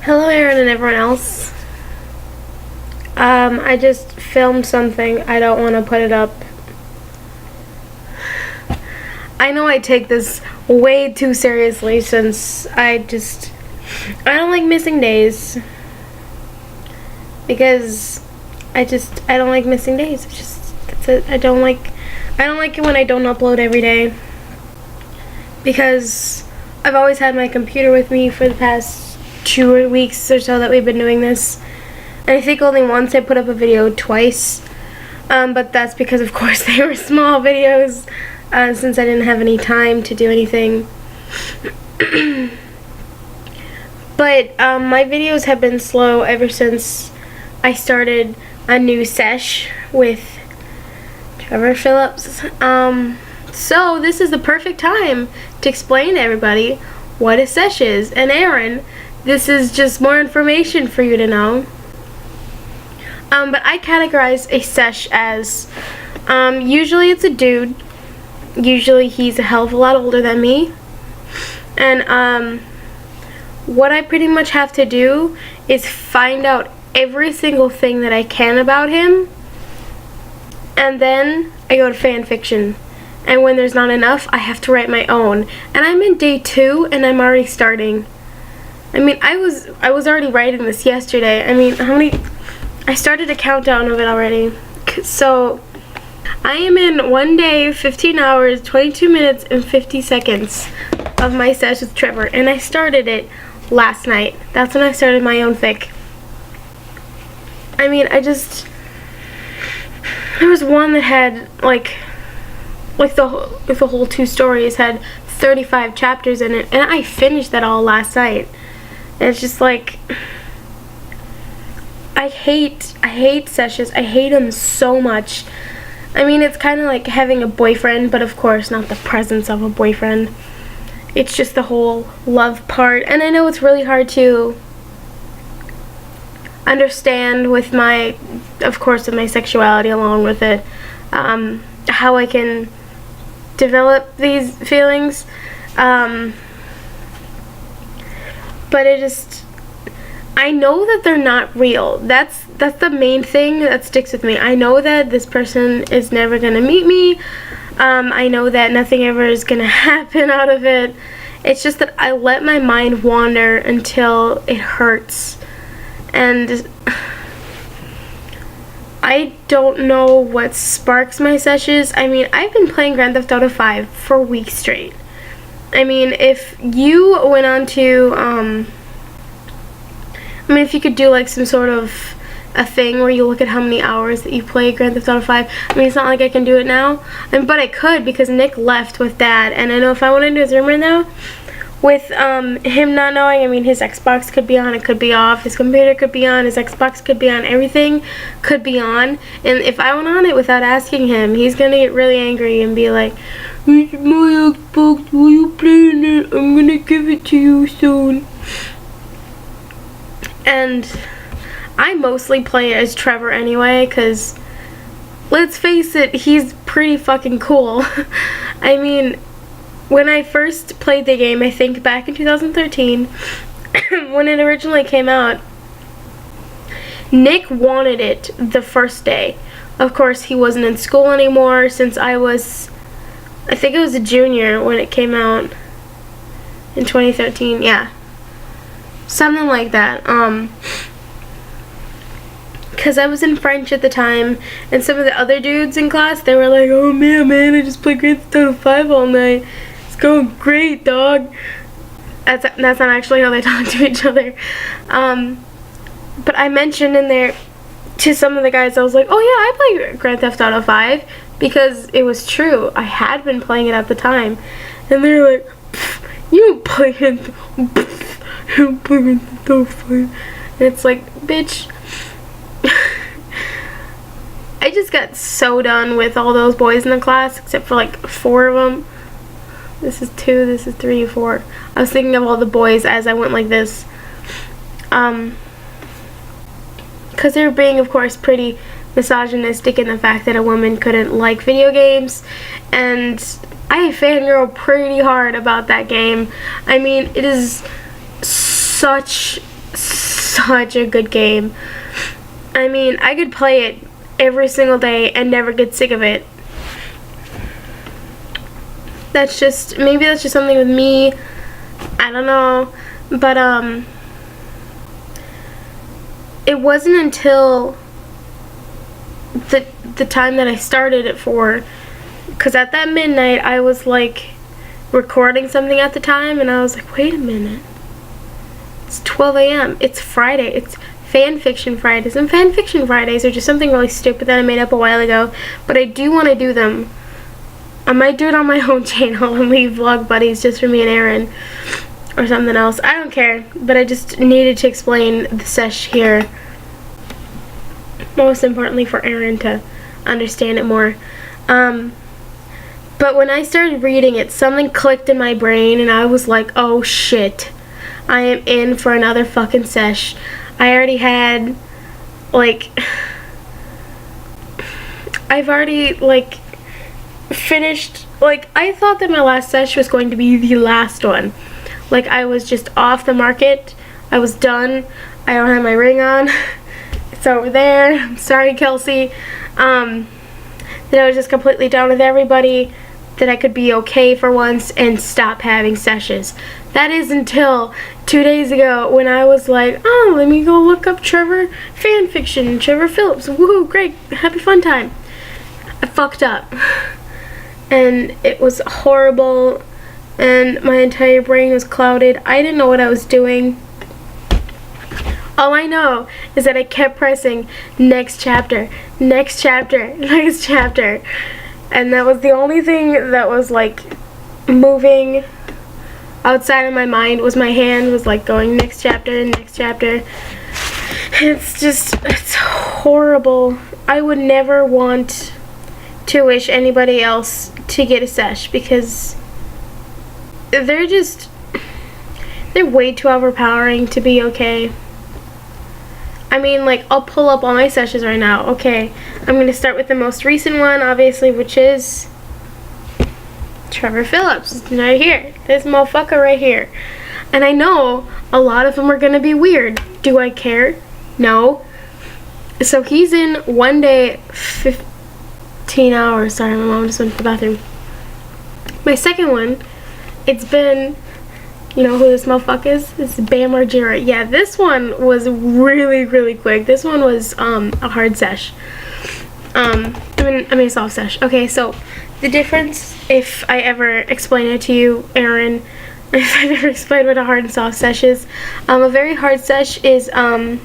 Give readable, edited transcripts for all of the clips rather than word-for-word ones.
Hello, Aaron and everyone else. I just filmed something. I don't want to put it up. I know I take this way too seriously since I don't like missing days. Because I don't like missing days. That's it. I don't like it when I don't upload every day. Because I've always had my computer with me for the past 2 weeks or so that we've been doing this. And I think only once I put up a video twice. But that's because, of course, they were small videos since I didn't have any time to do anything. But my videos have been slow ever since I started a new sesh with Trevor Phillips. So this is the perfect time to explain to everybody what a sesh is. And Aaron, this is just more information for you to know. But I categorize a sesh as, usually it's a dude. Usually he's a hell of a lot older than me. And what I pretty much have to do is find out every single thing that I can about him. And then I go to fan fiction. And when there's not enough, I have to write my own. And I'm in day 2 and I'm already starting. I mean, I was already writing this yesterday. I mean, I started a countdown of it already. So, I am in 1 day, 15 hours, 22 minutes, and 50 seconds of my sesh with Trevor. And I started it last night. That's when I started my own fic. I mean, there was one that had, like the whole 2 stories had 35 chapters in it. And I finished that all last night. And it's just like, I hate seshes. I hate them so much. I mean, it's kind of like having a boyfriend, but of course not the presence of a boyfriend. It's just the whole love part. And I know it's really hard to understand with my sexuality along with it, how I can develop these feelings. But I know that they're not real. That's the main thing that sticks with me. I know that this person is never gonna meet me. I know that nothing ever is gonna happen out of it. It's just that I let my mind wander until it hurts. And I don't know what sparks my seshes. I mean, I've been playing Grand Theft Auto 5 for weeks straight. I mean, if you went on to, if you could do like some sort of a thing where you look at how many hours that you play Grand Theft Auto 5. I mean, it's not like I can do it now, but I could because Nick left with Dad, and I know if I went into his room right now, with him not knowing, I mean, his Xbox could be on, it could be off, his computer could be on, his Xbox could be on, everything could be on, and if I went on it without asking him, he's gonna get really angry and be like, "It's my Xbox, will you play it? I'm gonna give it to you soon." And I mostly play as Trevor anyway, because let's face it, he's pretty fucking cool. I mean, when I first played the game, I think back in 2013, when it originally came out, Nick wanted it the first day. Of course, he wasn't in school anymore since I think it was a junior when it came out in 2013, yeah. Something like that. Because I was in French at the time, and some of the other dudes in class, they were like, "Oh man, I just played Grand Theft Auto 5 all night. It's going great, dog." That's not actually how they talk to each other. But I mentioned in there to some of the guys, I was like, "Oh yeah, I play Grand Theft Auto 5," because it was true. I had been playing it at the time. And they're like, "You don't play Grand Theft Auto 5. And it's like, bitch. I just got so done with all those boys in the class, except for like 4 of them. This is 2, this is 3, 4. I was thinking of all the boys as I went like this. Because they were being, of course, pretty misogynistic in the fact that a woman couldn't like video games. And I fangirl pretty hard about that game. I mean, it is such such a good game. I mean, I could play it every single day and never get sick of it. That's just, maybe that's just something with me. I don't know. But, it wasn't until the time that I started it for, because at that midnight I was like recording something at the time, and I was like, wait a minute, it's 12 a.m. It's Friday. It's Fan Fiction Fridays, and Fan Fiction Fridays are just something really stupid that I made up a while ago, but I do want to do them. I might do it on my own channel and leave vlog buddies just for me and Aaron, or something else. I don't care, but I just needed to explain the sesh here, most importantly for Aaron to understand it more. But when I started reading it, something clicked in my brain, and I was like, oh shit, I am in for another fucking sesh. I already had, like, I've already, like, finished, like, I thought that my last sesh was going to be the last one. Like, I was just off the market. I was done. I don't have my ring on. It's over there. I'm sorry, Kelsey. That I was just completely done with everybody. That I could be okay for once and stop having seshes. That is until 2 days ago when I was like, oh, let me go look up Trevor fan fiction, Trevor Phillips. Woohoo, great, happy fun time. I fucked up. And it was horrible. And my entire brain was clouded. I didn't know what I was doing. All I know is that I kept pressing next chapter, next chapter, next chapter. And that was the only thing that was like moving outside of my mind, was my hand was like going next chapter, next chapter. It's just, it's horrible. I would never want to wish anybody else to get a sesh, because they're way too overpowering to be okay. I mean, like, I'll pull up all my seshes right now. Okay, I'm going to start with the most recent one, obviously, which is Trevor Phillips. It's right here. This motherfucker right here. And I know a lot of them are going to be weird. Do I care? No. So he's in 1 day, 15 hours. Sorry, my mom just went to the bathroom. My second one, it's been... You know who this motherfucker is? This is Bam Margera. Yeah, this one was really, really quick. This one was a hard sesh. I mean a soft sesh. Okay, so the difference, if I ever explain it to you, Aaron, if I've ever explained what a hard and soft sesh is, a very hard sesh is where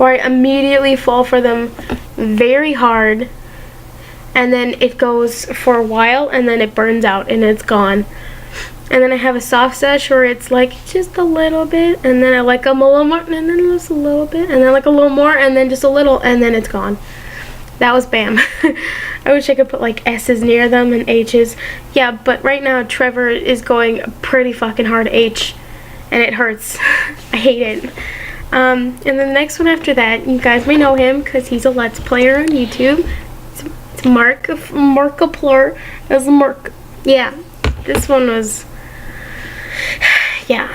I immediately fall for them very hard, and then it goes for a while, and then it burns out and it's gone. And then I have a soft sesh where it's like just a little bit, and then I like them a little more, and then just a little bit, and then like a little more, and then just a little, and then it's gone. That was Bam. I wish I could put like S's near them and H's. Yeah, but right now Trevor is going pretty fucking hard H, and it hurts. I hate it. And then the next one after that, you guys may know him because he's a Let's Player on YouTube. It's Markiplier as Mark. Yeah, this one was... Yeah,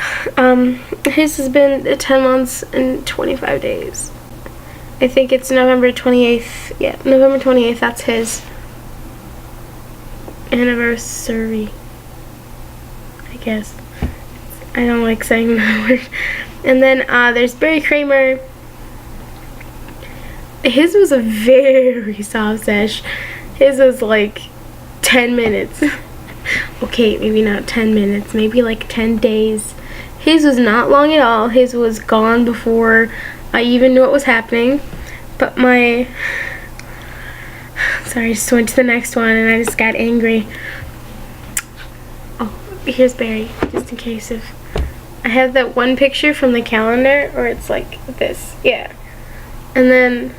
his has been 10 months and 25 days. I think it's November 28th. Yeah, November 28th, that's his anniversary, I guess. I don't like saying that word. And then there's Barry Kramer. His was a very soft sesh. His was like 10 minutes. Okay, maybe not 10 minutes, maybe like 10 days. His was not long at all. His was gone before I even knew what was happening. But my... Sorry, I just went to the next one and I just got angry. Oh, here's Barry, just in case if... I have that one picture from the calendar where it's like this. Yeah. And then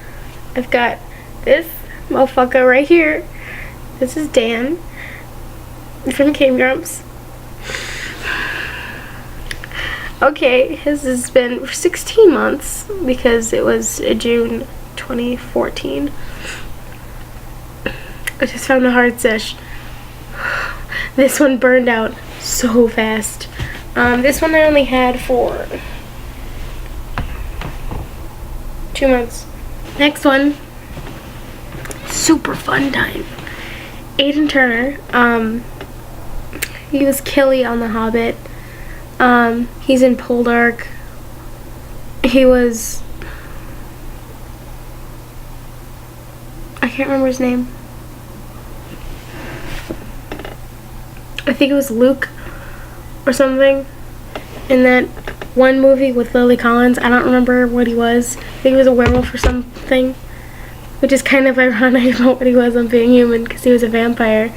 I've got this motherfucker right here. This is Dan from Game Grumps. Okay, his has been 16 months because it was June 2014. I just found a hard sesh. This one burned out so fast. This one I only had for 2 months. Next one, super fun time. Aiden Turner, he was Killy on The Hobbit. He's in Poldark. He was, I can't remember his name. I think it was Luke or something in that one movie with Lily Collins. I don't remember what he was. I think he was a werewolf or something, which is kind of ironic about what he was on Being Human because he was a vampire.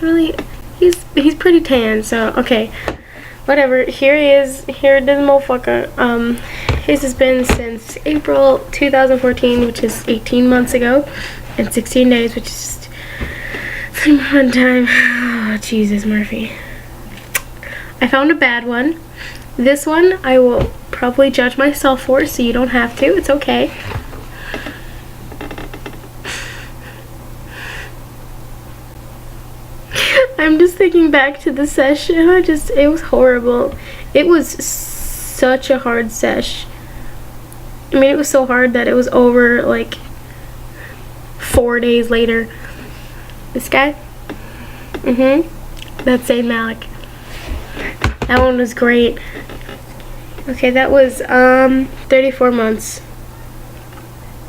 Really, he's pretty tan, so okay, whatever. Here he is. Here it is, motherfucker. His has been since April 2014, which is 18 months ago, and 16 days, which is just some fun time. Oh, Jesus, Murphy. I found a bad one. This one I will probably judge myself for, so you don't have to. It's okay. I'm just thinking back to the sesh, and it was horrible. It was such a hard sesh. I mean, it was so hard that it was over like 4 days later. This guy? That's Zayn Malik. That one was great. Okay, that was 34 months.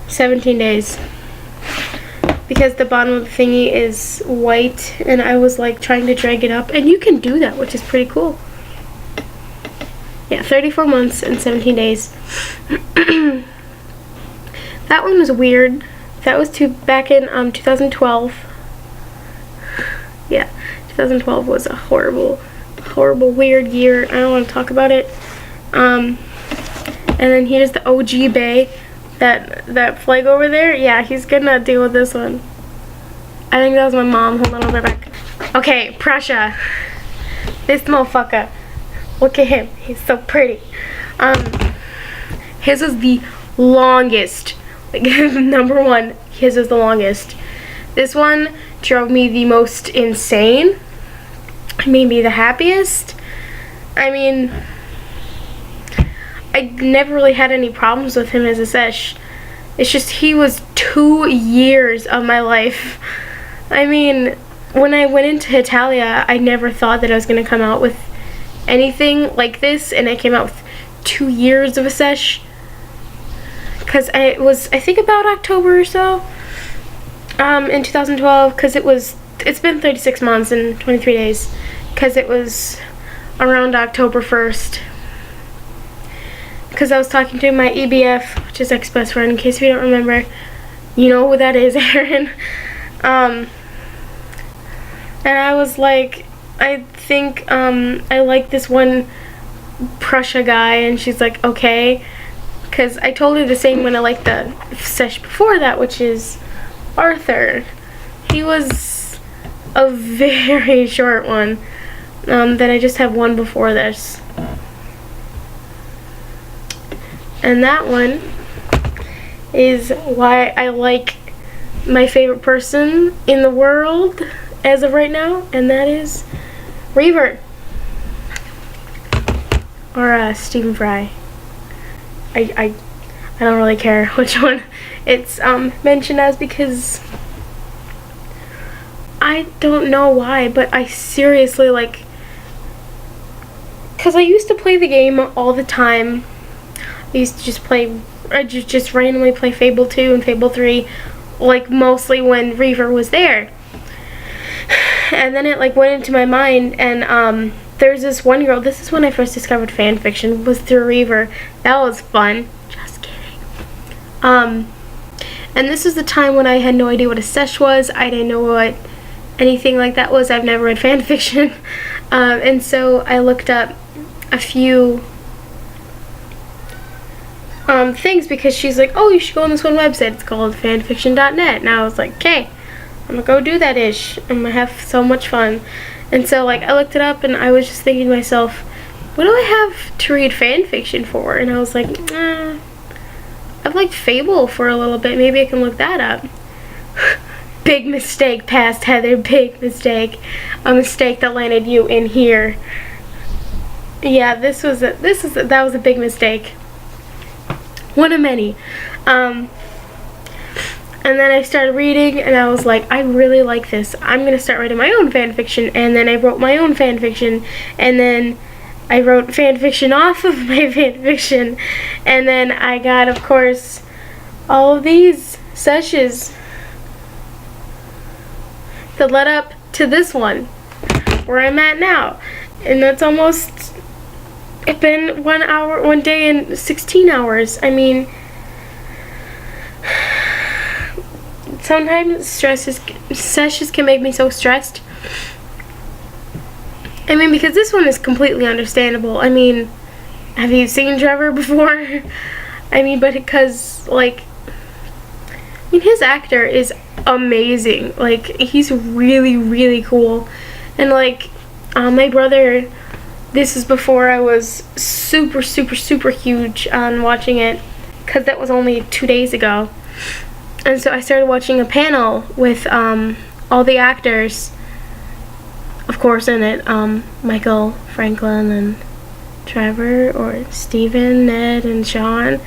17 days. Because the bottom of the thingy is white, and I was like trying to drag it up, and you can do that, which is pretty cool. Yeah, 34 months and 17 days. That one was weird. That was back in 2012. Yeah, 2012 was a horrible, weird year. I don't want to talk about it. And then here's the OG Bay. That flag over there, yeah, he's gonna deal with this one. I think that was my mom. Hold on, I'll be back. Okay, Prussia. This motherfucker. Look at him. He's so pretty. His is the longest. Like, number one, his is the longest. This one drove me the most insane. Made me the happiest. I mean, I never really had any problems with him as a sesh. It's just he was 2 years of my life. I mean, when I went into Italia, I never thought that I was going to come out with anything like this, and I came out with 2 years of a sesh. Because it was, I think, about October or so in 2012, because it's been 36 months and 23 days, because it was around October 1st. Because I was talking to my EBF, which is ex-best friend, in case you don't remember. You know who that is, Aaron. And I was like, I think I like this one Prussia guy, and she's like, okay. Because I told her the same when I liked the sesh before that, which is Arthur. He was a very short one. Then I just have one before this. And that one is why I like my favorite person in the world as of right now, and that is Reaver. Or Stephen Fry. I don't really care which one it's mentioned as, because I don't know why, but I seriously like, because I used to play the game all the time. I used to just randomly play Fable 2 and Fable 3, like mostly when Reaver was there. And then it like went into my mind, and there's this one girl, this is when I first discovered fan fiction, was through Reaver. That was fun. Just kidding. And this is the time when I had no idea what a sesh was. I didn't know what anything like that was. I've never read fan fiction. And so I looked up a few things, because she's like, oh, you should go on this one website. It's called fanfiction.net. And I was like, okay, I'm gonna go do that ish. I'm gonna have so much fun. And so like I looked it up, and I was just thinking to myself, what do I have to read fan fiction for? And I was like, I've liked Fable for a little bit. Maybe I can look that up. Big mistake, past Heather. Big mistake. A mistake that landed you in here. Yeah, that was a big mistake. one of many. And then I started reading, and I was like, I really like this. I'm gonna start writing my own fan fiction. And then I wrote my own fan fiction, and then I wrote fan fiction off of my fan fiction, and then I got, of course, all of these seshes that led up to this one, where I'm at now. And that's almost, it's been 1 day and 16 hours. I mean, sometimes sessions can make me so stressed. I mean, because this one is completely understandable. I mean, have you seen Trevor before? I mean, but because, like, I mean, his actor is amazing. Like, he's really, really cool. And, like, my brother, this is before I was super, super, super huge on watching it, because that was only 2 days ago. And so I started watching a panel with all the actors, of course, in it. Michael, Franklin, and Trevor, or Steven, Ned, and Sean.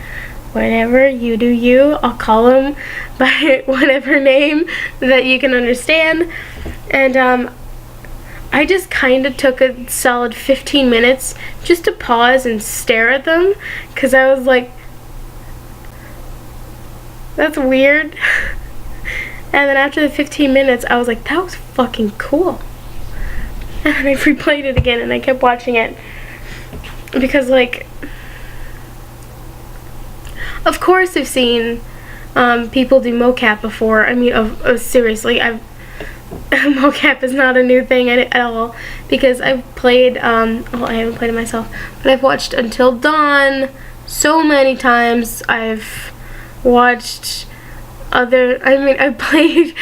Whatever, you do you. I'll call them by whatever name that you can understand. And I just kind of took a solid 15 minutes just to pause and stare at them, because I was like, that's weird. And then after the 15 minutes, I was like, that was fucking cool. And then I replayed it again, and I kept watching it. Because, like, of course I've seen people do mocap before. I mean, seriously, mocap is not a new thing at all. Because I've played, well, I haven't played it myself, but I've watched Until Dawn so many times. I've watched I've played,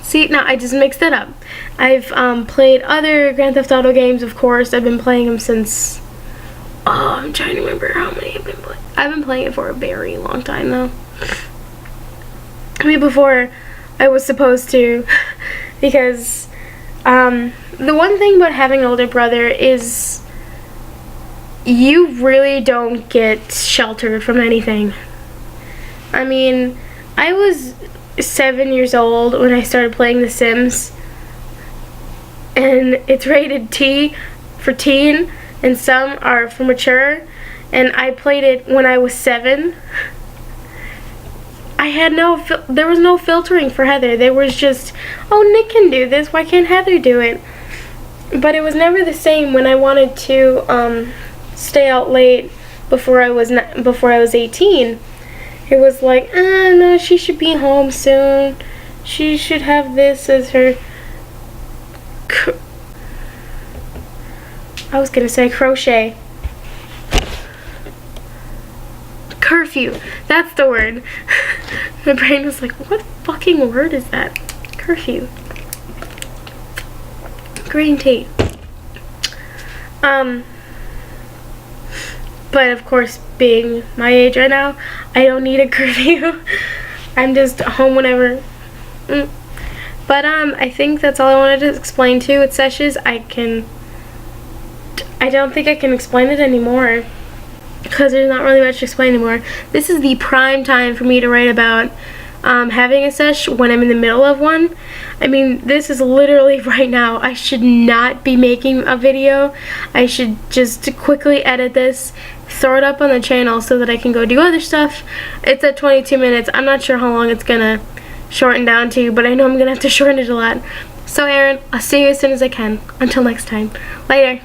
see, no, I just mixed it up. I've played other Grand Theft Auto games, of course. I've been playing them since, I'm trying to remember how many I've been playing. I've been playing it for a very long time, though. I mean, before I was supposed to, because the one thing about having an older brother is you really don't get sheltered from anything. I mean, I was 7 years old when I started playing The Sims, and it's rated T for teen, and some are for mature, and I played it when I was 7. I had there was no filtering for Heather. There was just, oh, Nick can do this, why can't Heather do it? But it was never the same when I wanted to stay out late before I was 18. It was like, no, she should be home soon. She should have this as her, I was gonna say crochet. Curfew. That's the word. My brain was like, what fucking word is that? Curfew. Green tea. But of course, being my age right now, I don't need a curfew. I'm just home whenever. But I think that's all I wanted to explain to you with seshes. I don't think I can explain it anymore, because there's not really much to explain anymore. This is the prime time for me to write about having a sesh when I'm in the middle of one. I mean, this is literally right now. I should not be making a video. I should just quickly edit this, throw it up on the channel so that I can go do other stuff. It's at 22 minutes. I'm not sure how long it's gonna shorten down to, but I know I'm gonna have to shorten it a lot. So Aaron, I'll see you as soon as I can. Until next time. Later.